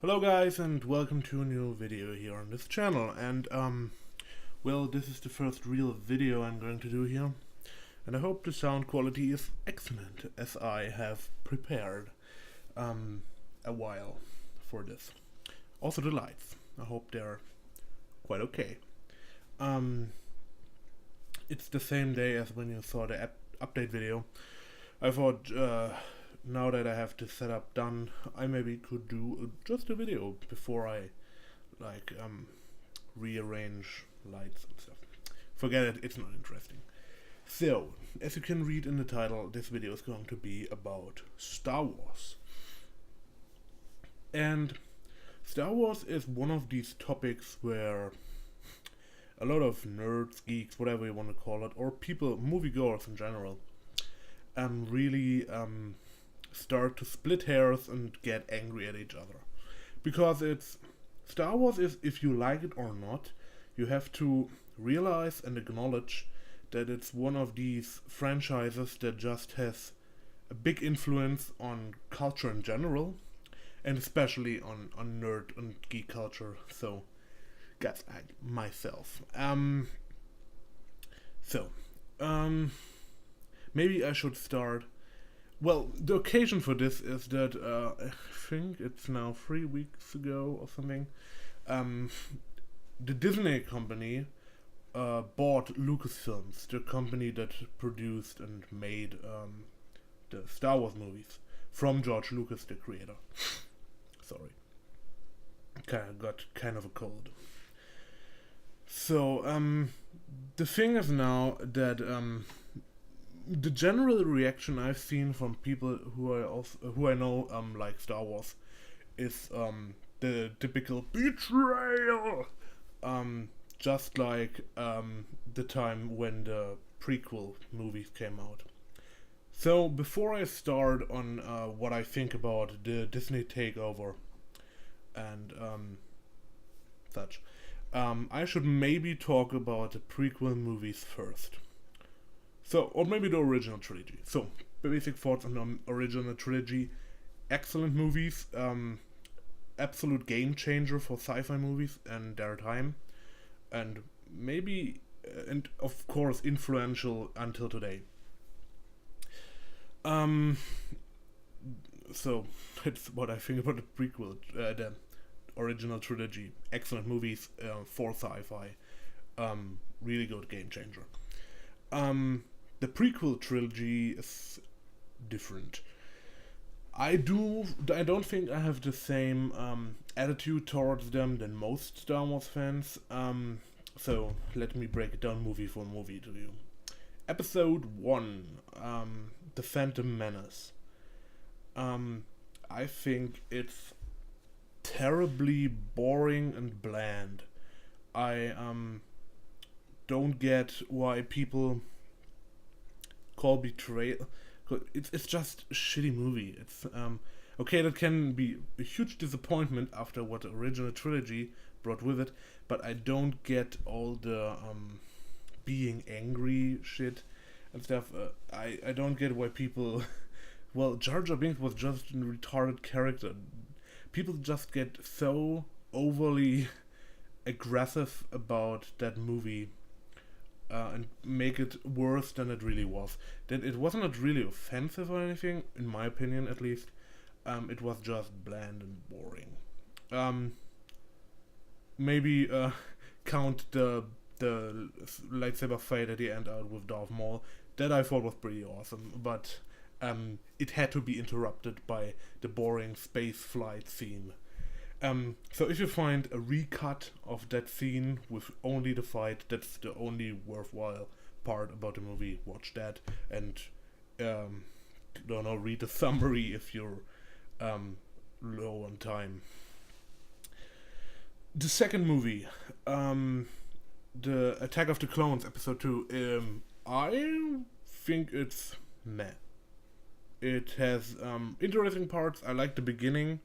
Hello guys and welcome to a new video here on this channel, and well, this is the first real video I'm going to do here, and I hope the sound quality is excellent as I have prepared a while for this. Also the lights, I hope they're quite okay. It's the same day as when you saw the update video. I thought now that I have the setup done, I maybe could do just a video before I rearrange lights and stuff. Forget it, it's not interesting. So, as you can read in the title, this video is going to be about Star Wars. And Star Wars is one of these topics where a lot of nerds, geeks, whatever you want to call it, or people, moviegoers in general, really start to split hairs and get angry at each other. Because Star Wars is, if you like it or not, you have to realize and acknowledge that it's one of these franchises that just has a big influence on culture in general, and especially on nerd and geek culture. So, guys, myself. Maybe I should start. Well, the occasion for this is that I think it's now 3 weeks ago or something. The Disney company bought Lucasfilms, the company that produced and made the Star Wars movies from George Lucas, the creator. Sorry, got kind of a cold. So the thing is now that the general reaction I've seen from people who I know like Star Wars is the typical betrayal, just like the time when the prequel movies came out. So before I start on what I think about the Disney takeover and such, I should maybe talk about the prequel movies first. So, or maybe the original trilogy. So, basic thoughts on the original trilogy. Excellent movies. Absolute game changer for sci-fi movies and their time. And maybe, and of course, influential until today. So, that's what I think about the prequel, the original trilogy. Excellent movies for sci-fi. Really good game changer. The prequel trilogy is different. I don't think I have the same attitude towards them than most Star Wars fans. So let me break it down movie for movie to you. Episode 1, The Phantom Menace. I think it's terribly boring and bland. I don't get why people call Betrayal. It's just a shitty movie. It's okay, that can be a huge disappointment after what the original trilogy brought with it, but I don't get all the being angry shit and stuff. I don't get why people well, Jar Jar Binks was just a retarded character. People just get so overly aggressive about that movie and make it worse than it really was. That it wasn't really offensive or anything, in my opinion at least. It was just bland and boring. Maybe count the lightsaber fight at the end out with Darth Maul. That I thought was pretty awesome, but it had to be interrupted by the boring space flight scene. So if you find a recut of that scene with only the fight, that's the only worthwhile part about the movie. Watch that and don't know, read the summary if you're low on time. The second movie, the Attack of the Clones, episode 2. I think it's meh. It has interesting parts. I like the beginning.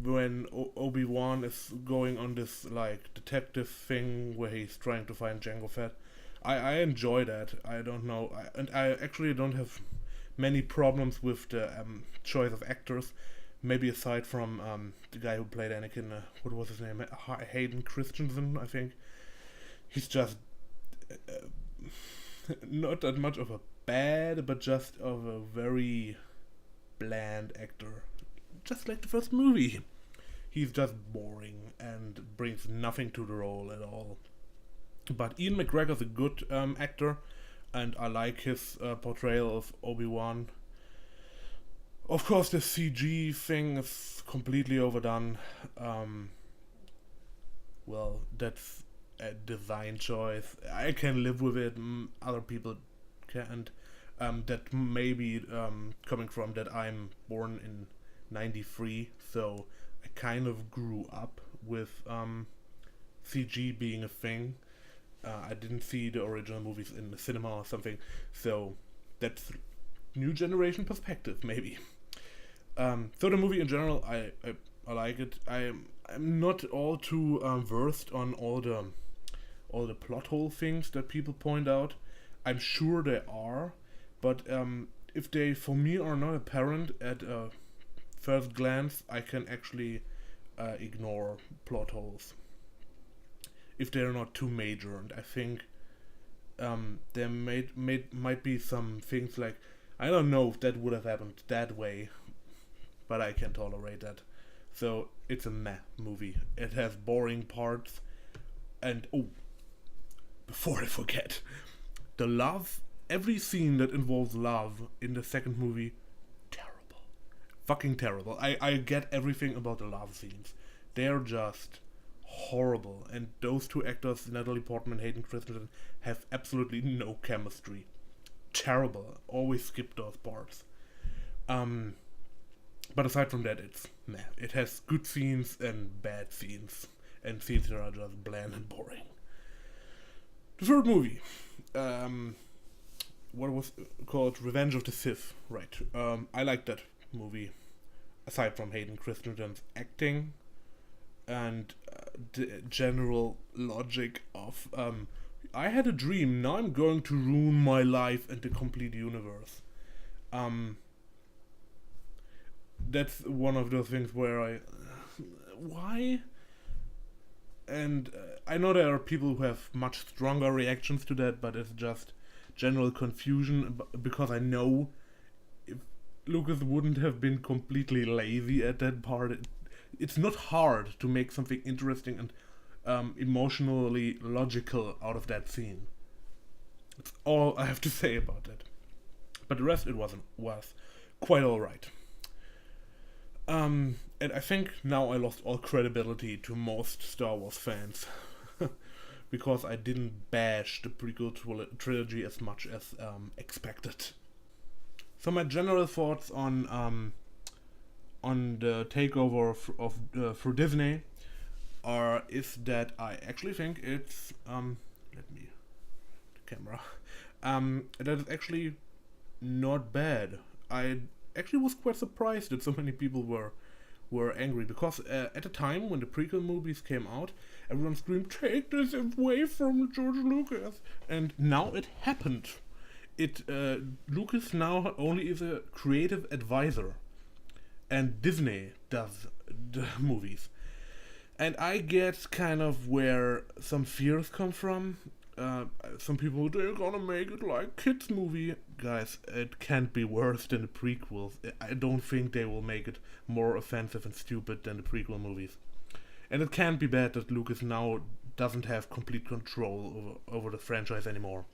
When Obi-Wan is going on this like detective thing where he's trying to find Jango Fett. I enjoy that. I don't know, and I actually don't have many problems with the choice of actors. Maybe aside from the guy who played Anakin, what was his name? Hayden Christensen, I think. He's just not that much of a bad, but just of a very bland actor. Just like the first movie. He's just boring and brings nothing to the role at all. But Ian McGregor's a good actor, and I like his portrayal of Obi-Wan. Of course, the CG thing is completely overdone. Well, that's a design choice. I can live with it. Other people can't. That may be coming from that I'm born in '93, so I kind of grew up with CG being a thing. I didn't see the original movies in the cinema or something, so that's new generation perspective, maybe. So the movie in general, I like it. I'm not all too versed on all the plot hole things that people point out. I'm sure there are, but if they, for me, are not apparent at first glance, I can actually ignore plot holes if they're not too major. And I think there might be some things like, I don't know if that would have happened that way, but I can tolerate that. So it's a meh movie. It has boring parts, and before I forget, the love, every scene that involves love in the second movie, terrible. Fucking terrible. I get everything about the love scenes. They're just horrible, and those two actors, Natalie Portman and Hayden Christensen, have absolutely no chemistry. Terrible. Always skip those parts. But aside from that, it's meh. It has good scenes and bad scenes, and scenes that are just bland and boring. The third movie, what was called Revenge of the Sith, right? I like that movie, aside from Hayden Christensen's acting and the general logic of I had a dream, now I'm going to ruin my life and the complete universe. That's one of those things where why? And I know there are people who have much stronger reactions to that, but it's just general confusion, because I know if Lucas wouldn't have been completely lazy at that part, it's not hard to make something interesting and emotionally logical out of that scene. That's all I have to say about it. But the rest, it was quite alright. And I think now I lost all credibility to most Star Wars fans because I didn't bash the prequel trilogy as much as expected. So my general thoughts on the takeover for Disney is that I actually think it's that it's actually not bad. I actually was quite surprised that so many people were angry, because at the time when the prequel movies came out, everyone screamed, "Take this away from George Lucas!" And now it happened. Lucas now only is a creative advisor, and Disney does the movies. And I get kind of where some fears come from. Some people, they're gonna make it like kids movie. Guys, it can't be worse than the prequels. I don't think they will make it more offensive and stupid than the prequel movies. And it can't be bad that Lucas now doesn't have complete control over the franchise anymore.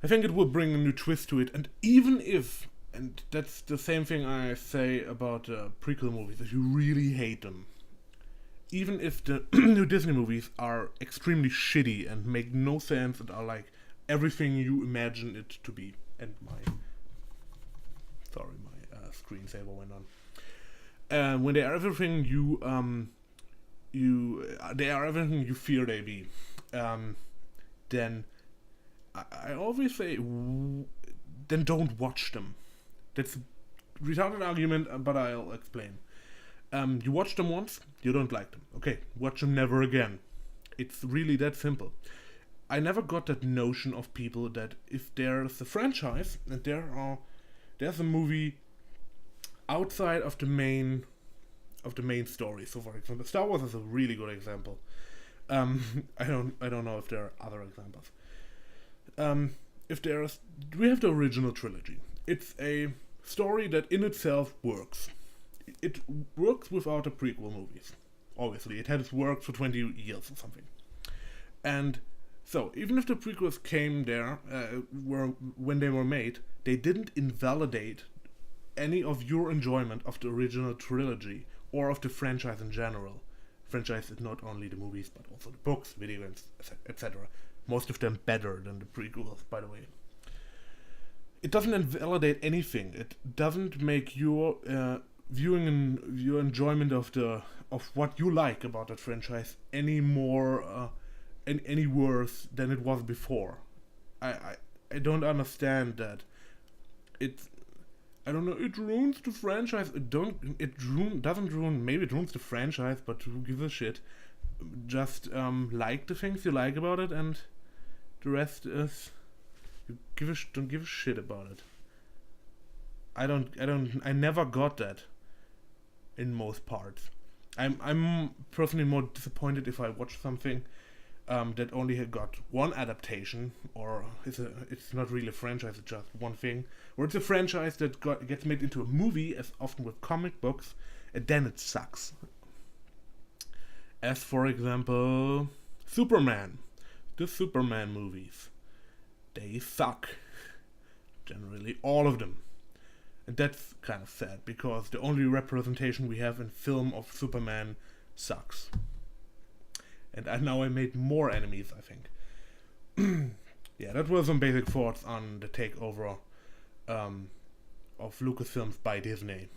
I think it will bring a new twist to it, and even if, and that's the same thing I say about prequel movies, if you really hate them, even if the new Disney movies are extremely shitty and make no sense and are like everything you imagine it to be, and my screensaver went on. When they are everything they are everything you fear they be, then I always say, then don't watch them. That's a retarded argument, but I'll explain. You watch them once, you don't like them. Okay, watch them never again. It's really that simple. I never got that notion of people that if there's a franchise and there's a movie outside of the main story. So, for example, Star Wars is a really good example. I don't know if there are other examples. If there's We have the original trilogy. It's a story that in itself works. It works without the prequel movies. Obviously, it has worked for 20 years or something. And so, even if the prequels came there, when they were made, they didn't invalidate any of your enjoyment of the original trilogy or of the franchise in general. Franchise is not only the movies, but also the books, video games, etc. Most of them better than the prequels, by the way. It doesn't invalidate anything. It doesn't make your viewing and your enjoyment of what you like about that franchise any more any worse than it was before. I don't understand that. I don't know. It ruins the franchise. Doesn't ruin. Maybe it ruins the franchise, but who gives a shit? Just like the things you like about it, and the rest is don't give a shit about it. I never got that in most parts. I'm personally more disappointed if I watch something that only had got one adaptation, or it's not really a franchise, it's just one thing, or it's a franchise that gets made into a movie, as often with comic books, and then it sucks. As for example, Superman. The Superman movies. They suck. Generally, all of them. And that's kind of sad, because the only representation we have in film of Superman sucks. And now I made more enemies, I think. Yeah, that was some basic thoughts on the takeover of Lucasfilms by Disney.